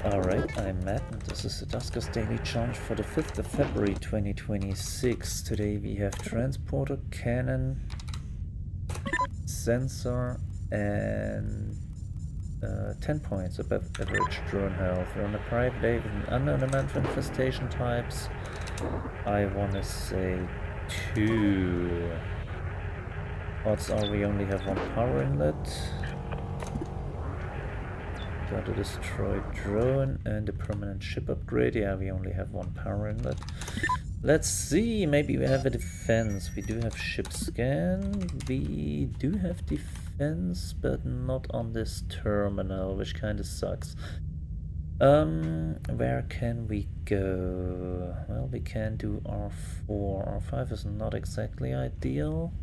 Alright, I'm Matt and this is the Duskers Daily Challenge for the 5th of February 2026. Today we have Transporter, Cannon, Sensor and 10 points above average drone health. We're on a private day with an unknown amount of infestation types. I wanna say 2. Odds are we only have 1 power inlet. Got a destroyed drone and a permanent ship upgrade. Yeah, we only have 1 power inlet. Let's see, maybe we have a defense. We do have ship scan. We do have defense, but not on this terminal, which kind of sucks. Where can we go? Well, we can do R4. R5 is not exactly ideal.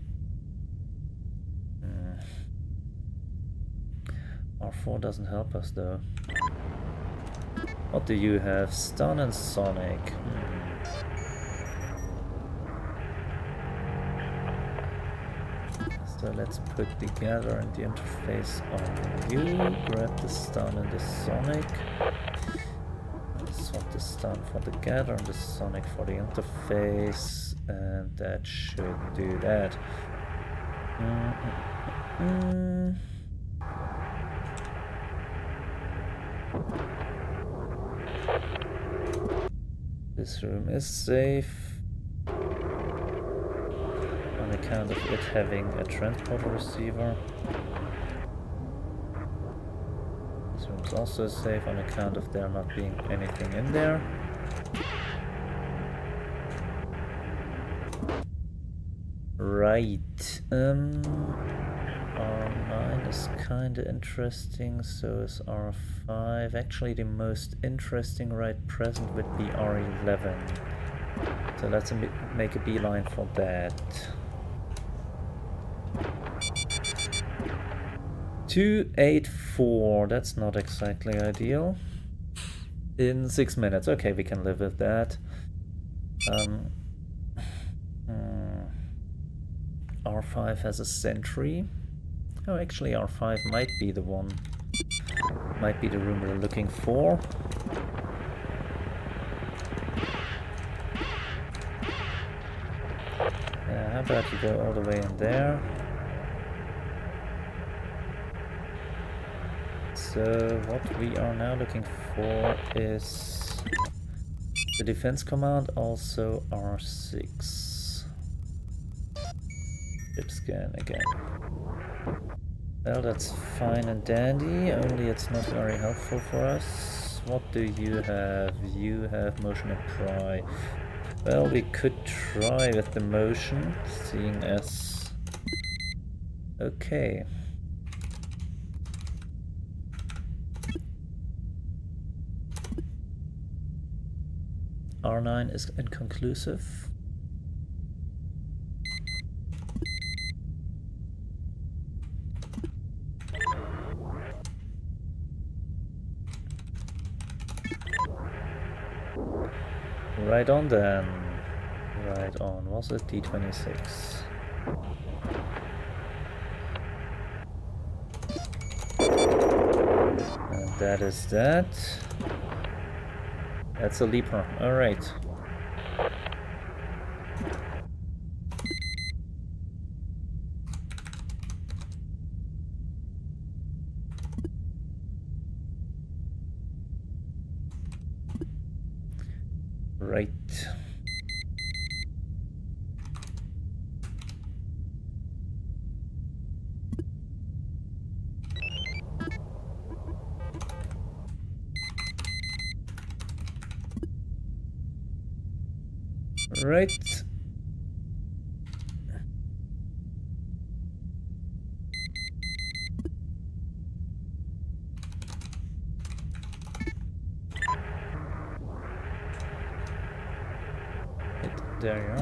R4 doesn't help us though. What do you have? Stun and Sonic. So let's put the gather and the interface on you. Grab the stun and the Sonic. Swap the stun for the gather and the Sonic for the interface. And that should do that. This room is safe on account of it having a transporter receiver. This room's also safe on account of there not being anything in there. Right. R9 is kinda interesting, so is R5. Actually, the most interesting right present would be R11. So let's make a beeline for that. 284, that's not exactly ideal. In 6 minutes, okay, we can live with that. R5 has a sentry. Oh, actually R5 might be the one. Might be the room we're looking for. Yeah, how about you go all the way in there? So what we are now looking for is the defense command, also R6. Ship scan again. Well, that's fine and dandy, only it's not very helpful for us. What do you have? You have motion and pry. Well, we could try with the motion, seeing as... Okay. R9 is inconclusive. Right on then. Right on. Was it D26? And that is that. That's a leaper. Alright. Right. Right. There you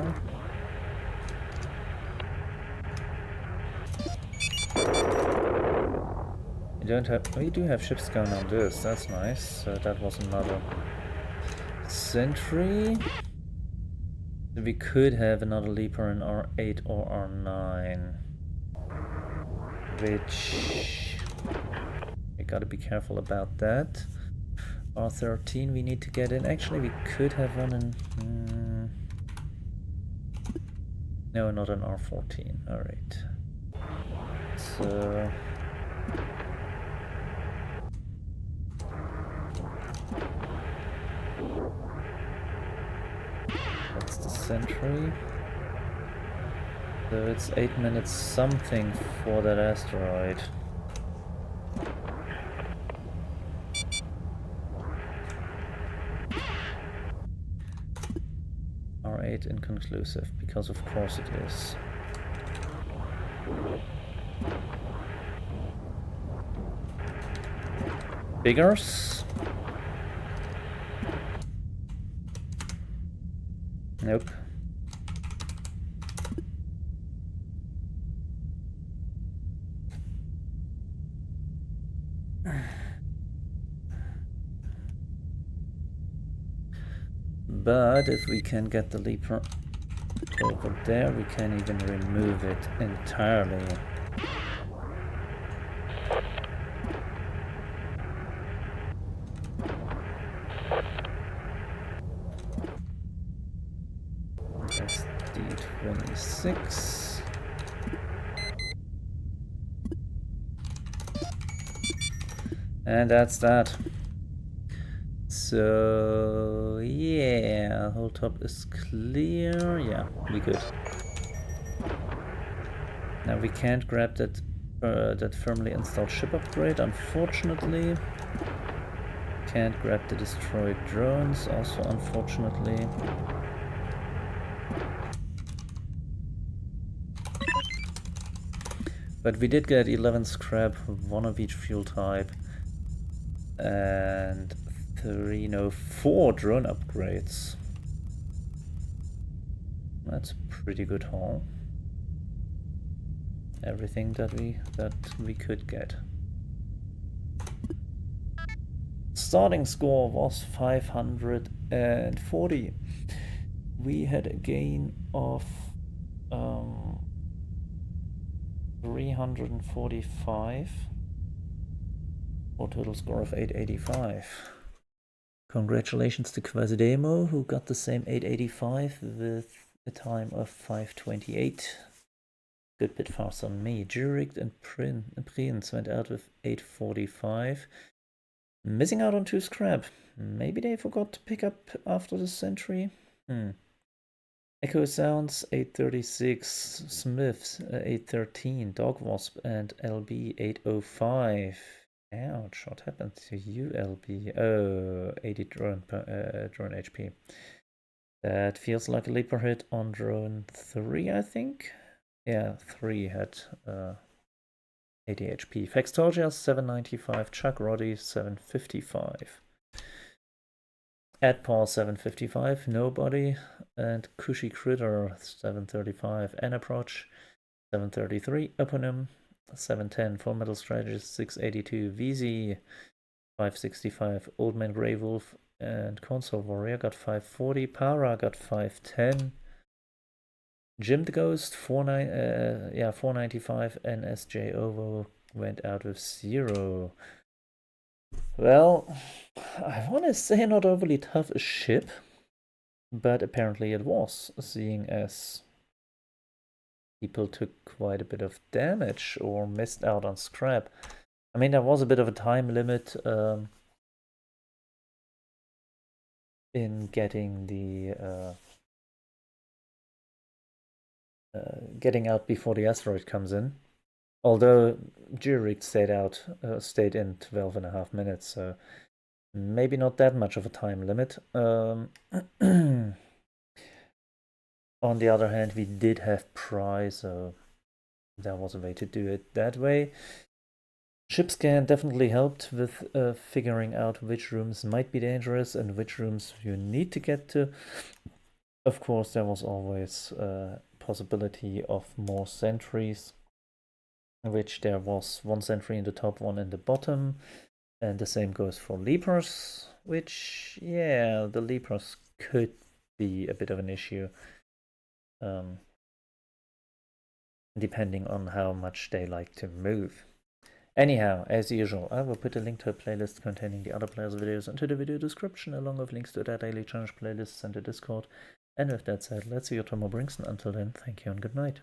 are. We do have ships going on this, that's nice. So that was another sentry. We could have another leaper in R8 or R9. Which... we gotta be careful about that. R13 we need to get in. Actually, we could have one in... no, not an R14. Alright. So... that's the sentry. So it's 8 minutes something for that asteroid. R8 inconclusive, because of course it is. Biggers? Nope. But if we can get the leaper over there, we can even remove it entirely. That's D26. And that's that. So yeah, whole top is clear. Yeah, we good. Now we can't grab that that firmly installed ship upgrade, unfortunately. Can't grab the destroyed drones, also unfortunately. But we did get 11 scrap, 1 of each fuel type, and 4 drone upgrades. That's a pretty good haul. Everything that we could get. Starting score was 540. We had a gain of 345 for a total score of 885. Congratulations to Quasidemo, who got the same 885 with a time of 528. Good bit faster than me. Jurek and Prince went out with 845. Missing out on 2 scrap. Maybe they forgot to pick up after the sentry. Echo Sounds 836, Smiths 813, Dog Wasp and LB 805. Ouch, what happened to you, LB? Oh, 80 drone HP. That feels like a leaper hit on drone 3, I think. Yeah, 3 had 80 HP. Faxtolgia 795, Chuck Roddy 755. Adpaw 755, Nobody, and Cushy Critter 735, Anapproach 733, Eponym 710, Full Metal Strategist 682, VZ 565, Old Man Grey Wolf and Console Warrior got 540, Para got 510, Jim the Ghost 495, and SJ Ovo went out with 0. Well, I want to say not overly tough a ship, but apparently it was, seeing as people took quite a bit of damage or missed out on scrap. I mean, there was a bit of a time limit in getting the getting out before the asteroid comes in. Although Jurek stayed in 12.5 minutes, so maybe not that much of a time limit. On the other hand, we did have Pry, so there was a way to do it that way. Ship scan definitely helped with figuring out which rooms might be dangerous and which rooms you need to get to. Of course, there was always a possibility of more sentries, which there was 1 sentry in the top, 1 in the bottom. And the same goes for Leapers, which, yeah, the Leapers could be a bit of an issue. Depending on how much they like to move. Anyhow, as usual, I will put a link to a playlist containing the other players' videos into the video description, along with links to their daily challenge playlists and the Discord. And with that said, let's see what tomorrow brings, and until then, thank you and good night.